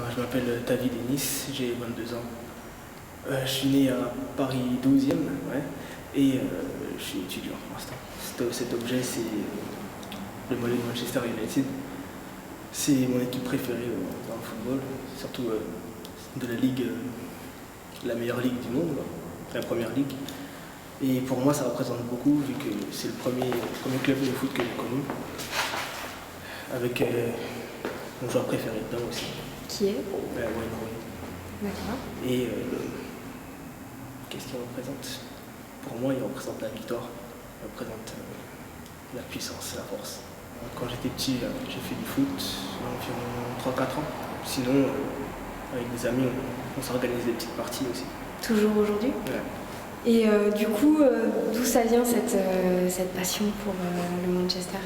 Je m'appelle David Ennis, j'ai 22 ans. Je suis né à Paris 12e, ouais, et je suis étudiant pour l'instant. Cet objet, c'est le maillot de Manchester United. C'est mon équipe préférée dans le football, surtout de la ligue, la meilleure ligue du monde, la première ligue. Et pour moi, ça représente beaucoup, vu que c'est le premier club de foot que j'ai connu, avec mon joueur préféré dedans aussi. Qui est Wayne Rooney. D'accord. Et qu'est-ce qu'il représente? Pour moi, il représente la victoire, il représente la puissance, la force. Quand j'étais petit, j'ai fait du foot environ 3-4 ans. Sinon, avec des amis, on s'organise des petites parties aussi. Toujours aujourd'hui? Ouais. Et du coup, d'où ça vient cette passion pour le Manchester?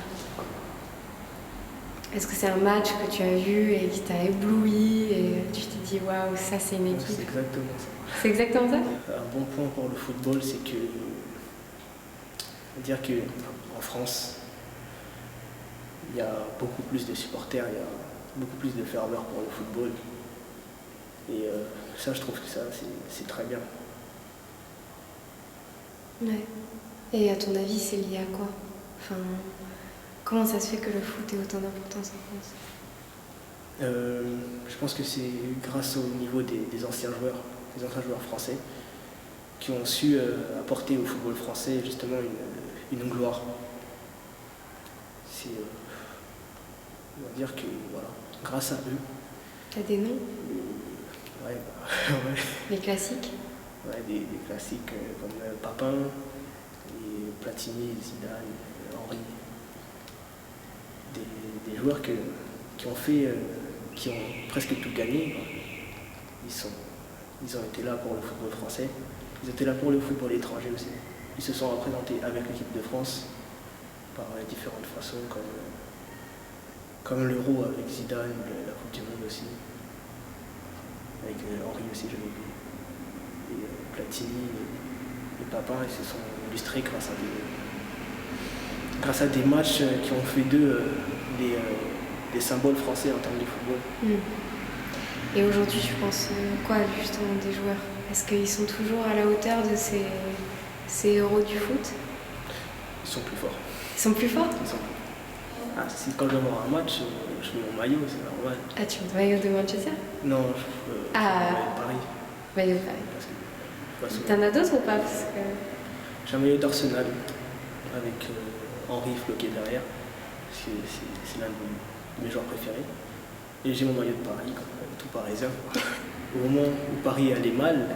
Est-ce que c'est un match que tu as vu et qui t'a ébloui et tu t'es dit waouh, ça c'est une équipe? C'est exactement ça. C'est exactement ça? Un bon point pour le football, c'est que dire qu'en France, il y a beaucoup plus de supporters, il y a beaucoup plus de ferveur pour le football. Et ça, je trouve que ça, c'est très bien. Ouais. Et à ton avis, c'est lié à quoi? Enfin, comment ça se fait que le foot ait autant d'importance en France? Je pense que c'est grâce au niveau des anciens joueurs français, qui ont su apporter au football français justement une gloire. On va dire que voilà, grâce à eux. T'as des noms? Ouais. Les classiques? Ouais, des classiques comme Papin, et Platini, Zidane, Henry. Des joueurs qui ont presque tout gagné. Ils ont été là pour le football français. Ils étaient là pour le football étranger aussi. Ils se sont représentés avec l'équipe de France par différentes façons, comme l'Euro avec Zidane, la Coupe du Monde aussi. Avec Henry aussi, je l'ai oublié. Et Platini et Papin, ils se sont illustrés grâce à des matchs qui ont fait d'eux des symboles français en termes de football. Et aujourd'hui, tu penses quoi justement des joueurs? Est-ce qu'ils sont toujours à la hauteur de ces héros du foot? Ils sont plus forts. Ils sont plus forts? Ils sont plus forts. Si quand je vais voir un match, je mets mon maillot, c'est normal. Ah, tu mets le maillot de Manchester? Non, je mets Paris. Maillot de Paris. T'en as d'autres ou pas? Parce que... J'ai un maillot d'Arsenal avec Henry floqué derrière. C'est l'un de mes joueurs préférés. Et j'ai mon maillot de Paris, tout parisien. Au moment où Paris allait mal,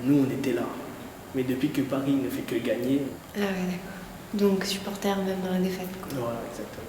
nous on était là. Mais depuis que Paris ne fait que gagner... Ah ouais, d'accord. Donc supporter même dans la défaite, quoi. Voilà, exactement.